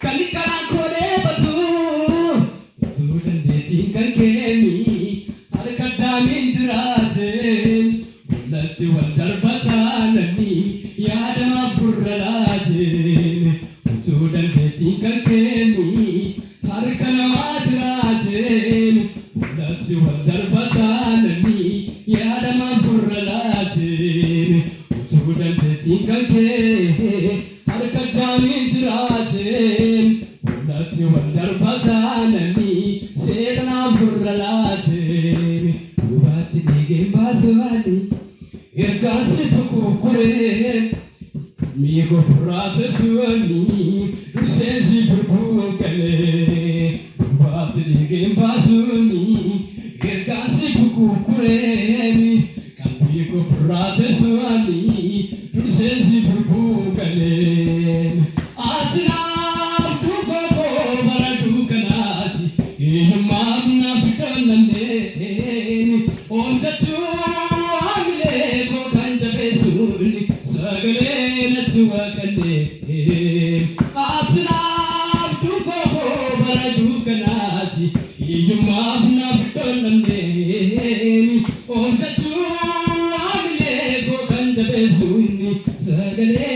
Kanikara kore batu Tudan detin kan kemi Harkadami jiratin Bullati wal darbatanani Yadama burralatin Tudan detin kan kemi Harkanama jiratin Bullati wal darbatanani Yadama burralatin Tudan detin kan kemi Harkadami jiratin Bullati wal darbatanani Sedana burralatin Ubati nigem baswani Irgasi tukukure Migo furate suani Rusensi burbukale Ubati nigem baswani Irgasi tukukure Migo furate suani Rusensi burbukale Atina dukoko baradukanati Imamna bitanane Onjatu amile ko kanjabe suli sagale natuwakane Atina dukoko baradukanati Imamna bitanane Onjatu amile ko kanjabe suli sagale